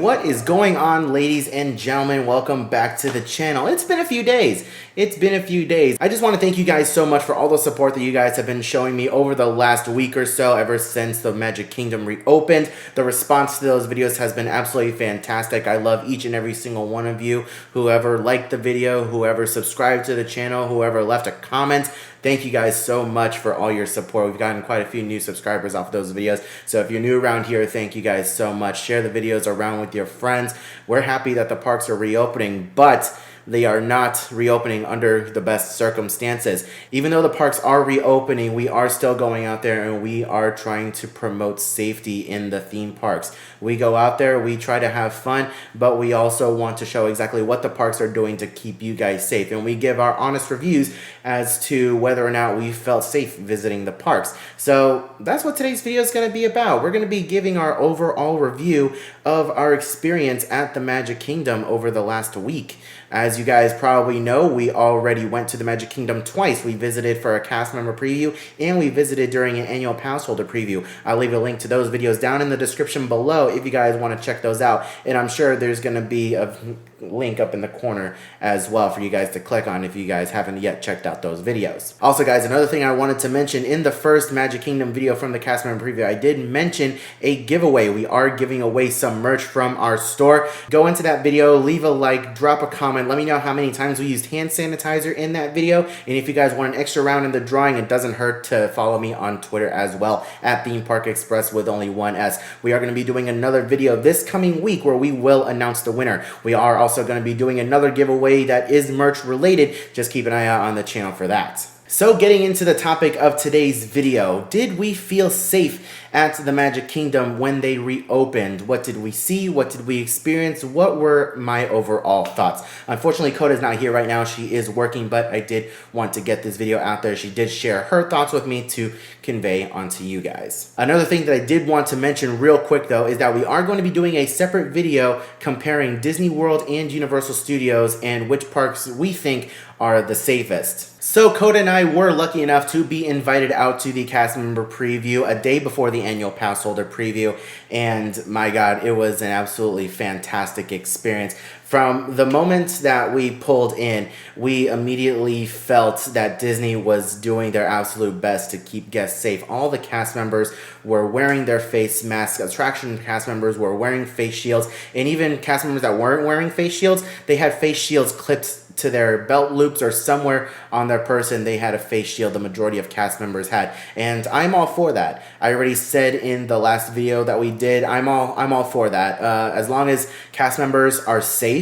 What is going on, ladies and gentlemen? Welcome back to the channel. It's been a few days. I just want to thank you guys so much for all the support that you guys have been showing me over the last week or so, ever since the Magic Kingdom reopened. The response to those videos has been absolutely fantastic. I love each and every single one of you. Whoever liked the video, whoever subscribed to the channel, whoever left a comment. Thank you guys so much for all your support. We've gotten quite a few new subscribers off of those videos. So if you're new around here, thank you guys so much. Share the videos around with your friends. We're happy that the parks are reopening, but they are not reopening under the best circumstances. Even though the parks are reopening, we are still going out there and we are trying to promote safety in the theme parks. We go out there, we try to have fun, but we also want to show exactly what the parks are doing to keep you guys safe. And we give our honest reviews as to whether or not we felt safe visiting the parks. So that's what today's video is going to be about. We're going to be giving our overall review of our experience at the Magic Kingdom over the last week. As you guys probably know, we already went to the Magic Kingdom twice. We visited for a cast member preview and we visited during an annual pass holder preview. I'll leave a link to those videos down in the description below if you guys want to check those out. And I'm sure there's going to be a link up in the corner as well for you guys to click on if you guys haven't yet checked out those videos. Also guys, another thing I wanted to mention, in the first Magic Kingdom video from the cast member preview, I did mention a giveaway. We are giving away some merch from our store. Go into that video, leave a like, drop a comment, let me know how many times we used hand sanitizer in that video, and if you guys want an extra round in the drawing, it doesn't hurt to follow me on Twitter as well, at Theme Park Express with only one S. We are going to be doing another video this coming week where we will announce the winner. We are also going to be doing another giveaway that is merch related. Just keep an eye out on the channel for that. So getting into the topic of today's video, did we feel safe at the Magic Kingdom when they reopened? What did we see? What did we experience? What were my overall thoughts? Unfortunately, Coda's not here right now. She is working, but I did want to get this video out there. She did share her thoughts with me to convey onto you guys. Another thing that I did want to mention real quick though is that we are going to be doing a separate video comparing Disney World and Universal Studios and which parks we think are the safest. So Coda and I were lucky enough to be invited out to the cast member preview a day before the annual pass holder preview, and my God, it was an absolutely fantastic experience. From the moment that we pulled in, we immediately felt that Disney was doing their absolute best to keep guests safe. All the cast members were wearing their face masks. Attraction cast members were wearing face shields. And even cast members that weren't wearing face shields, they had face shields clipped to their belt loops or somewhere on their person. They had a face shield. The majority of cast members had. And I'm all for that. I already said in the last video that we did, I'm all for that. As long as cast members are safe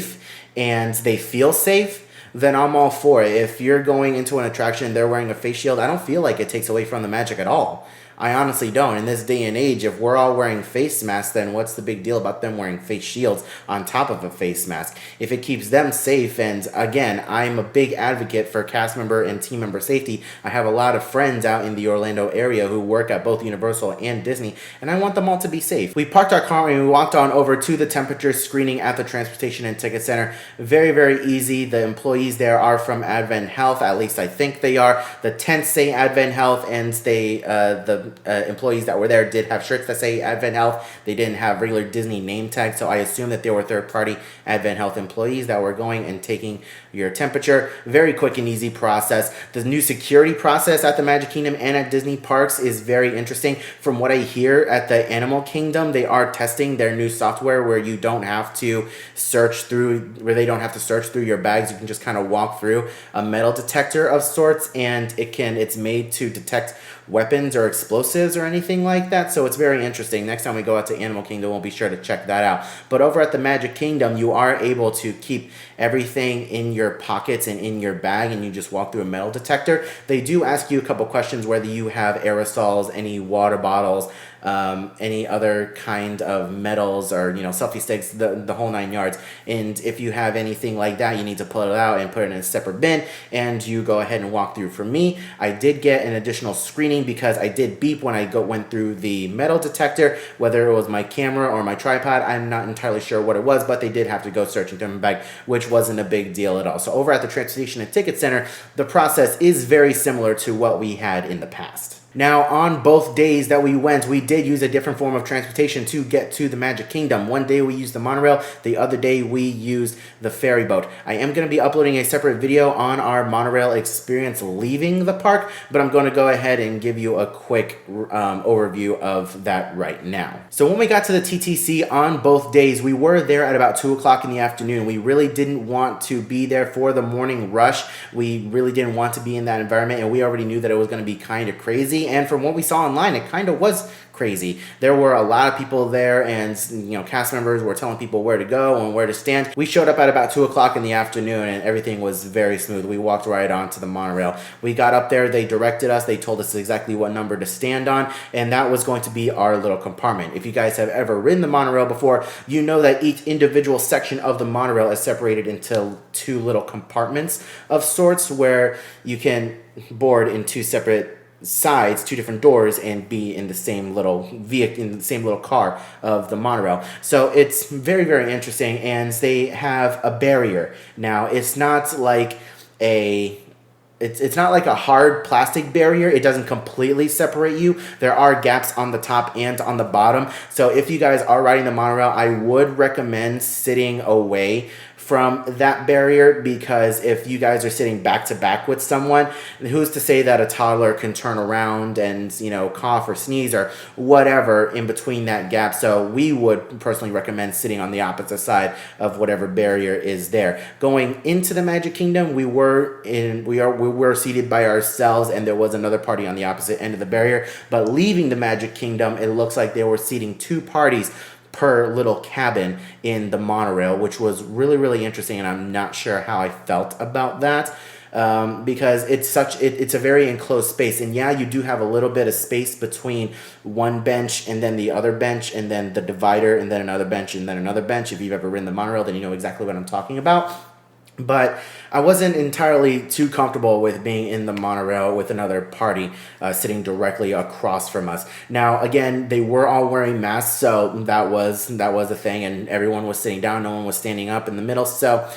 and they feel safe, then I'm all for it. If you're going into an attraction and they're wearing a face shield, I don't feel like it takes away from the magic at all. I honestly don't. In this day and age, if we're all wearing face masks, then what's the big deal about them wearing face shields on top of a face mask? If it keeps them safe, and again, I'm a big advocate for cast member and team member safety. I have a lot of friends out in the Orlando area who work at both Universal and Disney, and I want them all to be safe. We parked our car and we walked on over to the temperature screening at the Transportation and Ticket Center. Very, very easy. The employees there are from Advent Health, at least I think they are. The tents say Advent Health, and the employees that were there did have shirts that say Advent Health. They didn't have regular Disney name tags, so I assume that they were third-party Advent Health employees that were going and taking your temperature. Very quick and easy process. The new security process at the Magic Kingdom and at Disney parks is very interesting. From what I hear, at the Animal Kingdom, they are testing their new software where you don't have to search through, your bags. You can just kind of walk through a metal detector of sorts, and it's made to detect weapons or explosives or anything like that. So it's very interesting. Next time we go out to Animal Kingdom, we'll be sure to check that out. But over at the Magic Kingdom, you are able to keep everything in your pockets and in your bag, and you just walk through a metal detector. They do ask you a couple questions, whether you have aerosols, any water bottles, any other kind of metals, or selfie sticks, the whole 9 yards. And if you have anything like that, you need to pull it out and put it in a separate bin, and you go ahead and walk through. For me, I did get an additional screening because I did beep when I went through the metal detector, whether it was my camera or my tripod. I'm not entirely sure what it was, but they did have to go searching through my bag, which wasn't a big deal at all. So over at the Transportation and Ticket Center, the process is very similar to what we had in the past. Now, on both days that we went, we did use a different form of transportation to get to the Magic Kingdom. One day we used the monorail, the other day we used the ferry boat. I am going to be uploading a separate video on our monorail experience leaving the park, but I'm going to go ahead and give you a quick overview of that right now. So when we got to the TTC on both days, we were there at about 2 o'clock in the afternoon. We really didn't want to be there for the morning rush. We really didn't want to be in that environment, and we already knew that it was going to be kind of crazy. And from what we saw online, it kind of was crazy. There were a lot of people there, and cast members were telling people where to go and where to stand. We showed up at about 2 o'clock in the afternoon, and everything was very smooth. We walked right onto the monorail. We got up there, they directed us, they told us exactly what number to stand on, and that was going to be our little compartment. If you guys have ever ridden the monorail before, you know that each individual section of the monorail is separated into two little compartments of sorts, where you can board in two separate sides, two different doors, and be in the same little vehicle, in the same little car of the monorail. So it's very, very interesting, and they have a barrier. Now, it's not like it's not like a hard plastic barrier. It doesn't completely separate you. There are gaps on the top and on the bottom. So if you guys are riding the monorail, I would recommend sitting away from that barrier, because if you guys are sitting back to back with someone, who's to say that a toddler can turn around and cough or sneeze or whatever in between that gap. So we would personally recommend sitting on the opposite side of whatever barrier is there. Going into the Magic Kingdom, we were seated by ourselves, and there was another party on the opposite end of the barrier. But leaving the Magic Kingdom, it looks like they were seating two parties per little cabin in the monorail, which was really, really interesting, and I'm not sure how I felt about that, because it's a very enclosed space, and yeah, you do have a little bit of space between one bench and then the other bench, and then the divider, and then another bench, and then another bench. If you've ever ridden the monorail, then you know exactly what I'm talking about. But I wasn't entirely too comfortable with being in the monorail with another party sitting directly across from us. Now, again, they were all wearing masks, so that was a thing, and everyone was sitting down. No one was standing up in the middle. So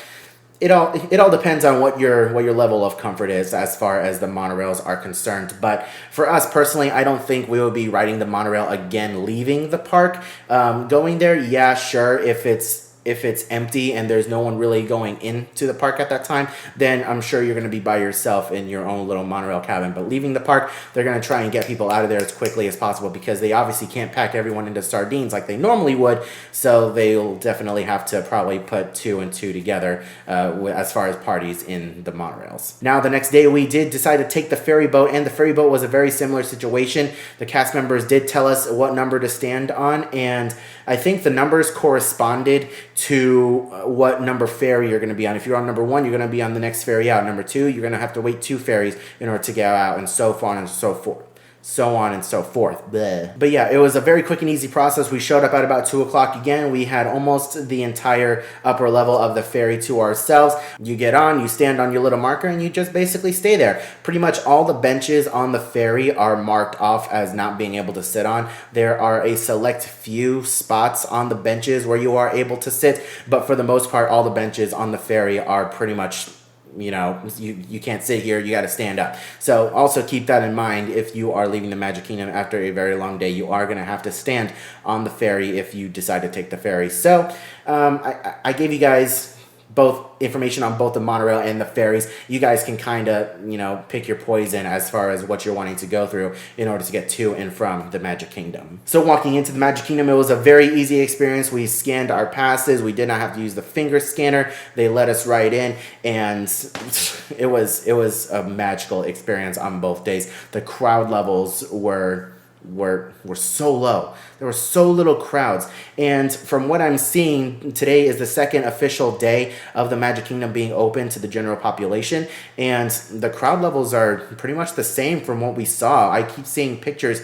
it all depends on what your level of comfort is as far as the monorails are concerned. But for us personally, I don't think we will be riding the monorail again leaving the park. Going there, yeah, sure, if it's empty and there's no one really going into the park at that time, then I'm sure you're going to be by yourself in your own little monorail cabin. But leaving the park, they're going to try and get people out of there as quickly as possible, because they obviously can't pack everyone into sardines like they normally would. So they'll definitely have to probably put 2 and 2 together as far as parties in the monorails. Now, the next day we did decide to take the ferry boat, and the ferry boat was a very similar situation. The cast members did tell us what number to stand on, and I think the numbers corresponded to what number ferry you're going to be on. If you're on number 1, you're going to be on the next ferry out. Number 2, you're going to have to wait 2 ferries in order to get out, and so on and so forth. Bleh. But yeah, it was a very quick and easy process. We showed up at about 2 o'clock again. We had almost the entire upper level of the ferry to ourselves. You get on, you stand on your little marker, and you just basically stay there. Pretty much all the benches on the ferry are marked off as not being able to sit on. There are a select few spots on the benches where you are able to sit, but for the most part, all the benches on the ferry are pretty much, you can't sit here, you got to stand up. So also keep that in mind. If you are leaving the Magic Kingdom after a very long day, you are going to have to stand on the ferry if you decide to take the ferry. So I gave you guys both information on both the monorail and the ferries. You guys can kind of, pick your poison as far as what you're wanting to go through in order to get to and from the Magic Kingdom. So walking into the Magic Kingdom, it was a very easy experience. We scanned our passes. We did not have to use the finger scanner. They let us right in, and it was a magical experience on both days. The crowd levels were so low. There were so little crowds. And from what I'm seeing, today is the second official day of the Magic Kingdom being open to the general population, and the crowd levels are pretty much the same from what we saw. I keep seeing pictures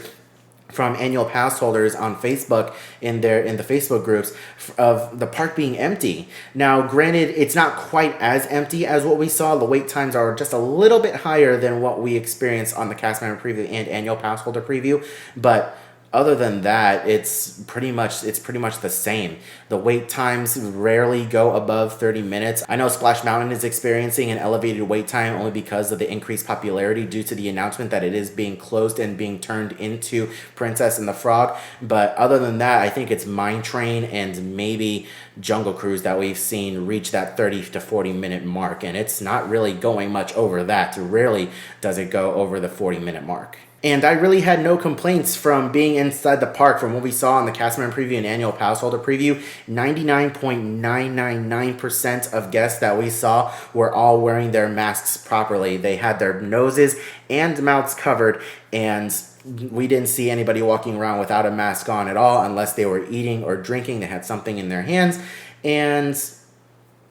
from annual pass holders on Facebook in the Facebook groups of the park being empty. Now, granted, it's not quite as empty as what we saw. The wait times are just a little bit higher than what we experienced on the cast member preview and annual pass holder preview, but other than that, it's pretty much the same. The wait times rarely go above 30 minutes. I know Splash Mountain is experiencing an elevated wait time only because of the increased popularity due to the announcement that it is being closed and being turned into Princess and the Frog. But other than that, I think it's Mine Train and maybe Jungle Cruise that we've seen reach that 30 to 40 minute mark, and it's not really going much over that. Rarely does it go over the 40-minute mark. And I really had no complaints from being inside the park. From what we saw in the cast member preview and annual pass holder preview, 99.999% of guests that we saw were all wearing their masks properly. They had their noses and mouths covered, and we didn't see anybody walking around without a mask on at all unless they were eating or drinking. They had something in their hands, and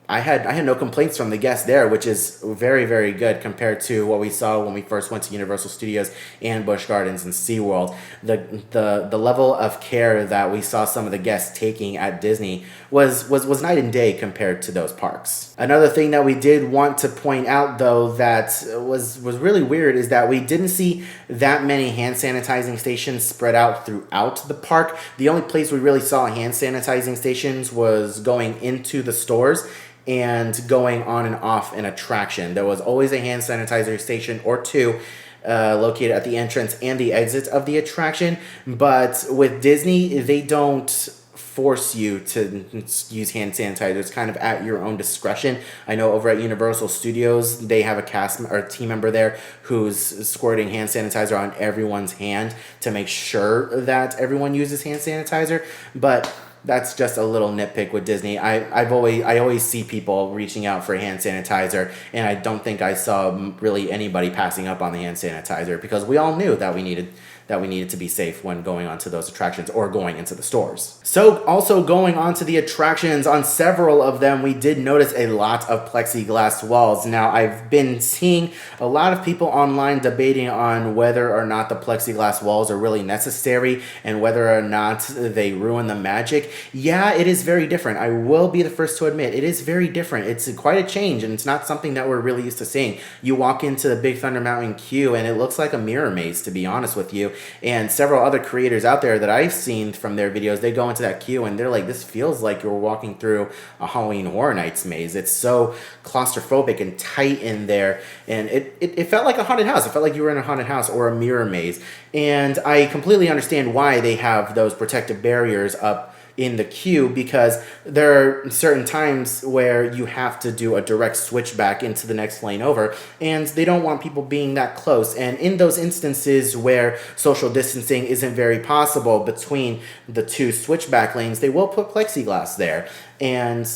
I had no complaints from the guests there, which is very, very good compared to what we saw when we first went to Universal Studios and Busch Gardens and SeaWorld. The level of care that we saw some of the guests taking at Disney was night and day compared to those parks. Another thing that we did want to point out, though, that was really weird is that we didn't see that many hand sanitizing stations spread out throughout the park. The only place we really saw hand sanitizing stations was going into the stores and going on and off an attraction. There was always a hand sanitizer station or two located at the entrance and the exit of the attraction. But with Disney, they don't force you to use hand sanitizer. It's kind of at your own discretion. I know over at Universal Studios, they have a cast or team member there who's squirting hand sanitizer on everyone's hand to make sure that everyone uses hand sanitizer. But that's just a little nitpick with Disney. I always see people reaching out for hand sanitizer, and I don't think I saw really anybody passing up on the hand sanitizer because we all knew that we needed to be safe when going onto those attractions or going into the stores. So also going onto the attractions, on several of them, we did notice a lot of plexiglass walls. Now, I've been seeing a lot of people online debating on whether or not the plexiglass walls are really necessary and whether or not they ruin the magic. Yeah, it is very different. I will be the first to admit it is very different. It's quite a change, and it's not something that we're really used to seeing. You walk into the Big Thunder Mountain queue, and it looks like a mirror maze, to be honest with you. And several other creators out there that I've seen from their videos, they go into that queue and they're like, this feels like you're walking through a Halloween Horror Nights maze. It's so claustrophobic and tight in there. And it felt like a haunted house. It felt like you were in a haunted house or a mirror maze. And I completely understand why they have those protective barriers up in the queue, because there are certain times where you have to do a direct switch back into the next lane over, and they don't want people being that close. And in those instances where social distancing isn't very possible between the two switchback lanes, they will put plexiglass there. And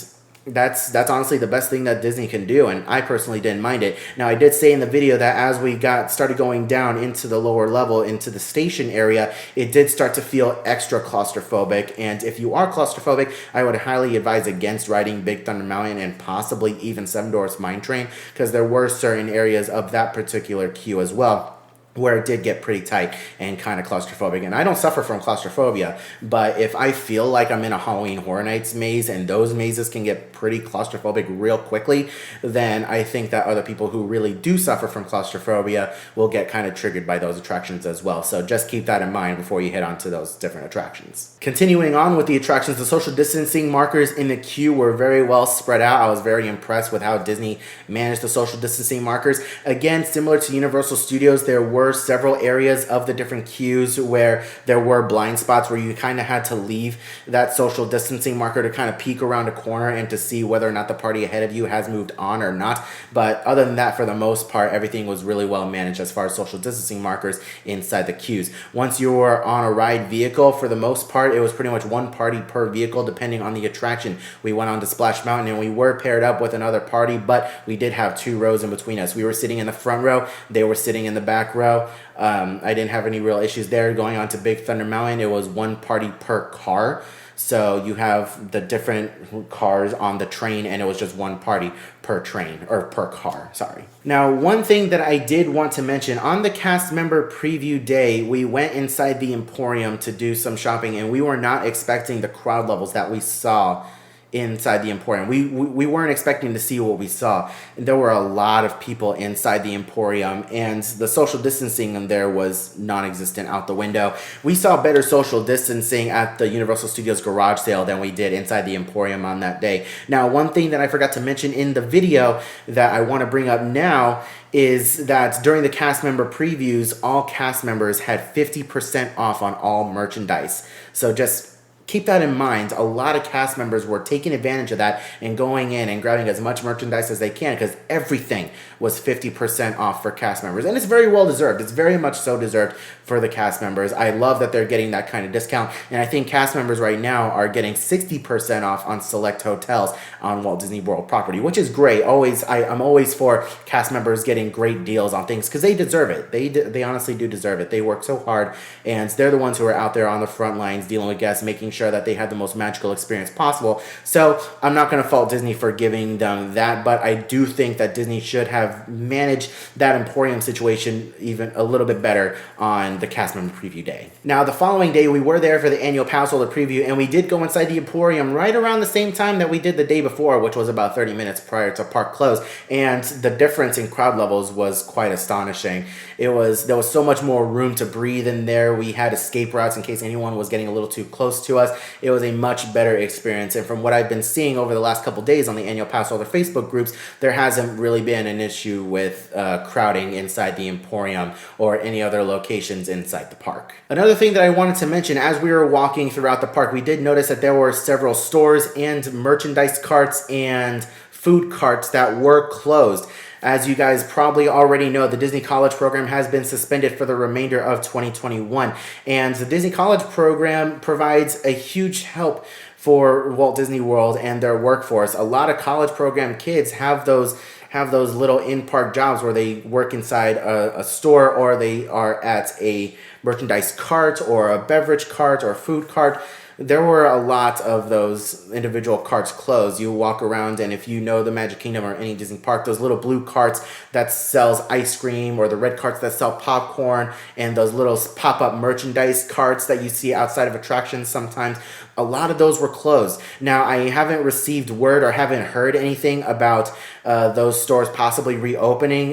that's honestly the best thing that Disney can do, and I personally didn't mind it. Now, I did say in the video that as we started going down into the lower level, into the station area, it did start to feel extra claustrophobic, and if you are claustrophobic, I would highly advise against riding Big Thunder Mountain and possibly even Seven Dwarfs Mine Train, because there were certain areas of that particular queue as well where it did get pretty tight and kind of claustrophobic. And I don't suffer from claustrophobia, but if I feel like I'm in a Halloween Horror Nights maze and those mazes can get pretty claustrophobic real quickly, then I think that other people who really do suffer from claustrophobia will get kind of triggered by those attractions as well. So just keep that in mind before you head on to those different attractions. Continuing on with the attractions, the social distancing markers in the queue were very well spread out. I was very impressed with how Disney managed the social distancing markers. Again, similar to Universal Studios, there were several areas of the different queues where there were blind spots where you kind of had to leave that social distancing marker to kind of peek around a corner and to see whether or not the party ahead of you has moved on or not. But other than that, for the most part, everything was really well managed as far as social distancing markers inside the queues. Once you were on a ride vehicle, for the most part, it was pretty much one party per vehicle depending on the attraction. We went on to Splash Mountain and we were paired up with another party, but we did have 2 rows in between us. We were sitting in the front row, they were sitting in the back row. I didn't have any real issues there. Going on to Big Thunder Mountain, it was 1 party per car. So you have the different cars on the train, and it was just 1 party per train, or per car, sorry. Now, one thing that I did want to mention, on the cast member preview day, we went inside the Emporium to do some shopping, and we were not expecting the crowd levels that we saw inside the Emporium. We weren't expecting to see what we saw. There were a lot of people inside the Emporium, and the social distancing in there was non-existent out the window. We saw better social distancing at the Universal Studios garage sale than we did inside the Emporium on that day. Now, one thing that I forgot to mention in the video that I want to bring up now is that during the cast member previews, all cast members had 50% off on all merchandise. So just keep that in mind. A lot of cast members were taking advantage of that and going in and grabbing as much merchandise as they can, because everything was 50% off for cast members. And it's very well deserved. It's very much so deserved for the cast members. I love that they're getting that kind of discount. And I think cast members right now are getting 60% off on select hotels on Walt Disney World property, which is great. I'm always for cast members getting great deals on things, because they deserve it. They honestly do deserve it. They work so hard, and they're the ones who are out there on the front lines dealing with guests, making sure that they have the most magical experience possible. So I'm not going to fault Disney for giving them that, but I do think that Disney should have managed that Emporium situation even a little bit better on the cast member preview day. Now, the following day, we were there for the annual passholder preview, and we did go inside the Emporium right around the same time that we did the day before, which was about 30 minutes prior to park close, and the difference in crowd levels was quite astonishing. There was so much more room to breathe in there. We had escape routes in case anyone was getting a little too close to us. It was a much better experience, and from what I've been seeing over the last couple days on the annual passholder Facebook groups, there hasn't really been an issue with crowding inside the Emporium or any other locations inside the park. Another thing that I wanted to mention, as we were walking throughout the park, we did notice that there were several stores and merchandise carts and food carts that were closed. As you guys probably already know, the Disney College program has been suspended for the remainder of 2021. And the Disney College program provides a huge help for Walt Disney World and their workforce. A lot of college program kids have those little in-park jobs where they work inside a store, or they are at a merchandise cart or a beverage cart or a food cart. There were a lot of those individual carts closed. You walk around, and if you know the Magic Kingdom or any Disney park, those little blue carts that sells ice cream, or the red carts that sell popcorn, and those little pop-up merchandise carts that you see outside of attractions sometimes, a lot of those were closed. Now, I haven't received word or haven't heard anything about those stores possibly reopening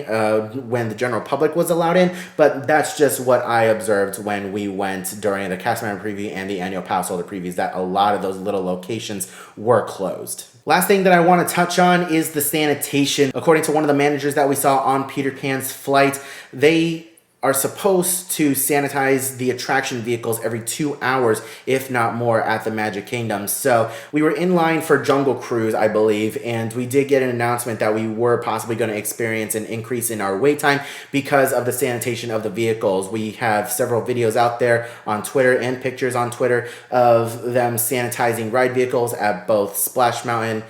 when the general public was allowed in, but that's just what I observed when we went during the cast member preview and the annual passholder previews, that a lot of those little locations were closed. Last thing that I want to touch on is the sanitation. According to one of the managers that we saw on Peter Pan's flight, they are supposed to sanitize the attraction vehicles every 2 hours, if not more, at the Magic Kingdom. So we were in line for Jungle Cruise, I believe, and we did get an announcement that we were possibly going to experience an increase in our wait time because of the sanitation of the vehicles. We have several videos out there on Twitter and pictures on Twitter of them sanitizing ride vehicles at both Splash Mountain,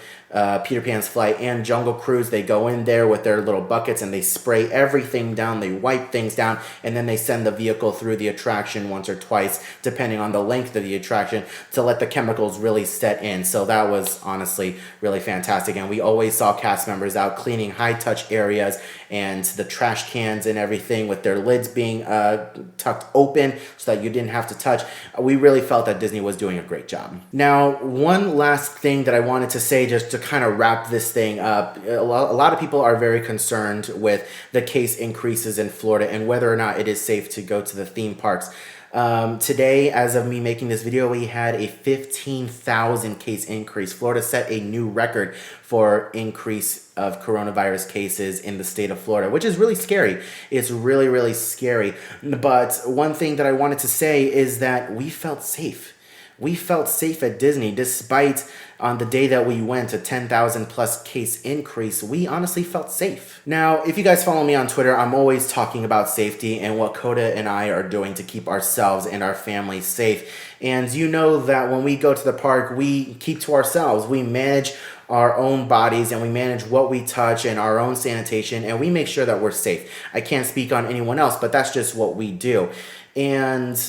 Peter Pan's Flight, and Jungle Cruise. They go in there with their little buckets and they spray everything down, they wipe things down, and then they send the vehicle through the attraction once or twice, depending on the length of the attraction, to let the chemicals really set in. So that was honestly really fantastic, and we always saw cast members out cleaning high-touch areas and the trash cans and everything with their lids being tucked open so that you didn't have to touch. We really felt that Disney was doing a great job. Now, one last thing that I wanted to say just to kind of wrap this thing up. A lot of people are very concerned with the case increases in Florida and whether or not it is safe to go to the theme parks. Today, as of me making this video, we had a 15,000 case increase. Florida set a new record for increase of coronavirus cases in the state of Florida, which is really scary. It's really, really scary. But one thing that I wanted to say is that we felt safe. We felt safe at Disney despite on the day that we went a 10,000 plus case increase. We honestly felt safe. Now, if you guys follow me on Twitter, I'm always talking about safety and what Coda and I are doing to keep ourselves and our families safe. And you know that when we go to the park, we keep to ourselves. We manage our own bodies and we manage what we touch and our own sanitation, and we make sure that we're safe. I can't speak on anyone else, but that's just what we do. And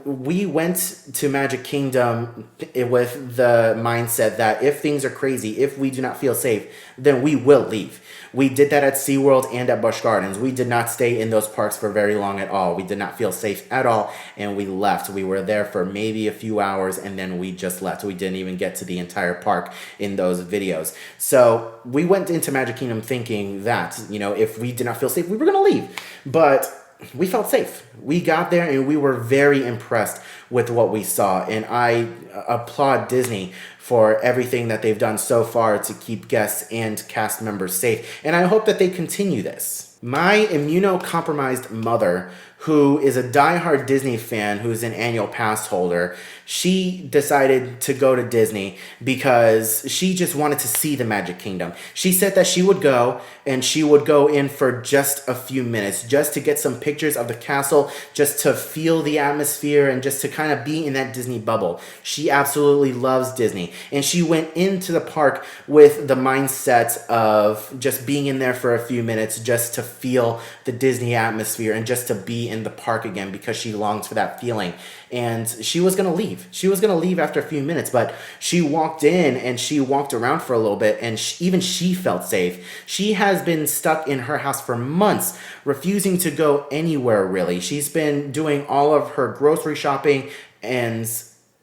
we went to Magic Kingdom with the mindset that if things are crazy, if we do not feel safe, then we will leave. We did that at SeaWorld and at Busch Gardens. We did not stay in those parks for very long at all. We did not feel safe at all, and we left. We were there for maybe a few hours, and then we just left. We didn't even get to the entire park in those videos. So we went into Magic Kingdom thinking that, you know, if we did not feel safe, we were going to leave. But we felt safe. We got there and we were very impressed with what we saw. And I applaud Disney for everything that they've done so far to keep guests and cast members safe. And I hope that they continue this. My immunocompromised mother, who is a diehard Disney fan, who's an annual pass holder, she decided to go to Disney because she just wanted to see the Magic Kingdom. She said that she would go, and she would go in for just a few minutes, just to get some pictures of the castle, just to feel the atmosphere, and just to kind of be in that Disney bubble. She absolutely loves Disney, and she went into the park with the mindset of just being in there for a few minutes, just to feel the Disney atmosphere and just to be in the park again, because she longs for that feeling. And she was going to leave. She was going to leave after a few minutes, but she walked in and she walked around for a little bit, and even she felt safe. She has been stuck in her house for months, refusing to go anywhere really. She's been doing all of her grocery shopping and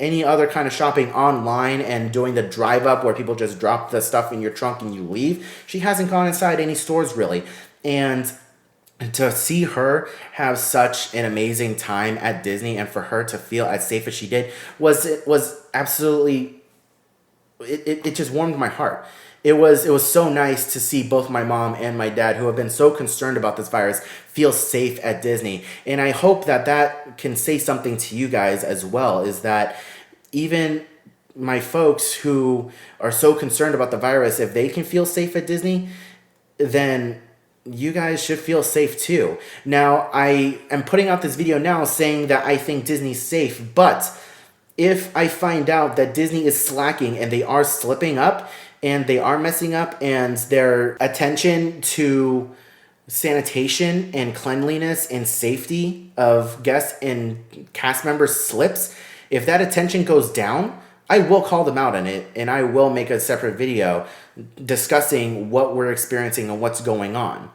any other kind of shopping online, and doing the drive up where people just drop the stuff in your trunk and you leave. She hasn't gone inside any stores really. And to see her have such an amazing time at Disney, and for her to feel as safe as she did, was absolutely, it just warmed my heart. It was so nice to see both my mom and my dad, who have been so concerned about this virus, feel safe at Disney. And I hope that that can say something to you guys as well, is that even my folks who are so concerned about the virus, if they can feel safe at Disney, then you guys should feel safe too. Now, I am putting out this video now saying that I think Disney's safe, but if I find out that Disney is slacking and they are slipping up and they are messing up, and their attention to sanitation and cleanliness and safety of guests and cast members slips, if that attention goes down, I will call them out on it, and I will make a separate video discussing what we're experiencing and what's going on.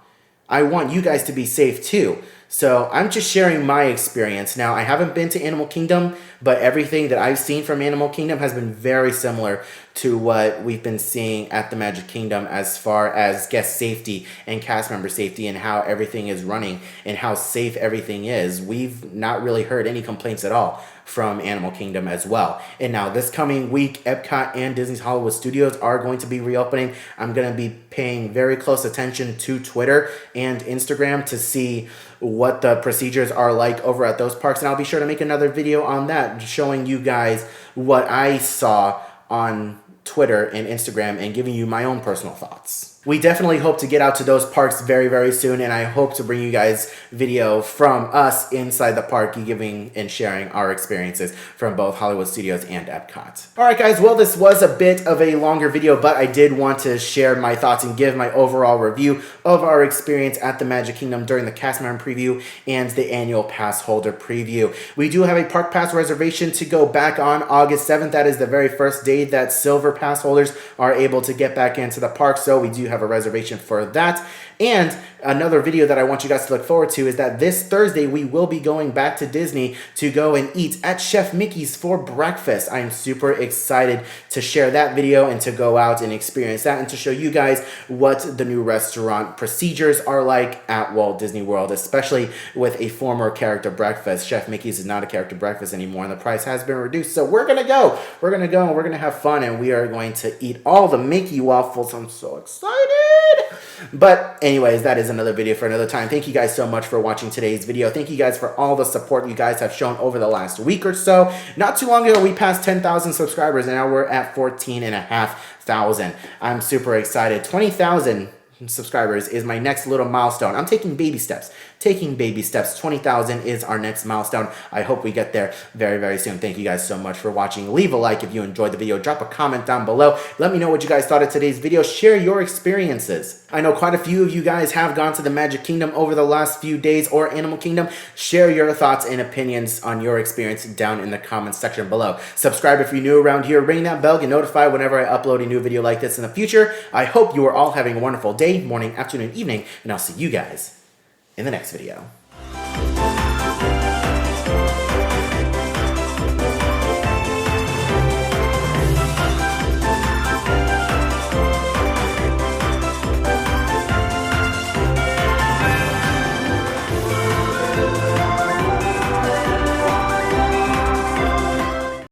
I want you guys to be safe too. So I'm just sharing my experience. Now, I haven't been to Animal Kingdom, but everything that I've seen from Animal Kingdom has been very similar to what we've been seeing at the Magic Kingdom, as far as guest safety and cast member safety, and how everything is running and how safe everything is. We've not really heard any complaints at all from Animal Kingdom as well. And now this coming week, Epcot and Disney's Hollywood Studios are going to be reopening. I'm going to be paying very close attention to Twitter and Instagram to see what the procedures are like over at those parks. And I'll be sure to make another video on that, showing you guys what I saw on Twitter and Instagram, and giving you my own personal thoughts. We definitely hope to get out to those parks very, very soon, and I hope to bring you guys video from us inside the park, giving and sharing our experiences from both Hollywood Studios and Epcot. Alright guys, well, this was a bit of a longer video, but I did want to share my thoughts and give my overall review of our experience at the Magic Kingdom during the cast member preview and the annual pass holder preview. We do have a park pass reservation to go back on August 7th. That is the very first day that silver pass holders are able to get back into the park, so we do have a reservation for that. And another video that I want you guys to look forward to is that this Thursday we will be going back to Disney to go and eat at Chef Mickey's for breakfast. I'm super excited to share that video and to go out and experience that, and to show you guys what the new restaurant procedures are like at Walt Disney World, especially with a former character breakfast. Chef Mickey's is not a character breakfast anymore, and the price has been reduced. So we're gonna go and we're gonna have fun, and we are going to eat all the Mickey waffles. I'm so excited. But anyways, that is another video for another time. Thank you guys so much for watching today's video. Thank you guys for all the support you guys have shown over the last week or so. Not too long ago, we passed 10,000 subscribers, and now we're at 14,500. I'm super excited. 20,000 subscribers is my next little milestone. I'm taking baby steps. taking baby steps. 20,000 is our next milestone. I hope we get there very, very soon. Thank you guys so much for watching. Leave a like if you enjoyed the video. Drop a comment down below. Let me know what you guys thought of today's video. Share your experiences. I know quite a few of you guys have gone to the Magic Kingdom over the last few days, or Animal Kingdom. Share your thoughts and opinions on your experience down in the comments section below. Subscribe if you're new around here. Ring that bell, get notified whenever I upload a new video like this in the future. I hope you are all having a wonderful day, morning, afternoon, evening, and I'll see you guys in the next video.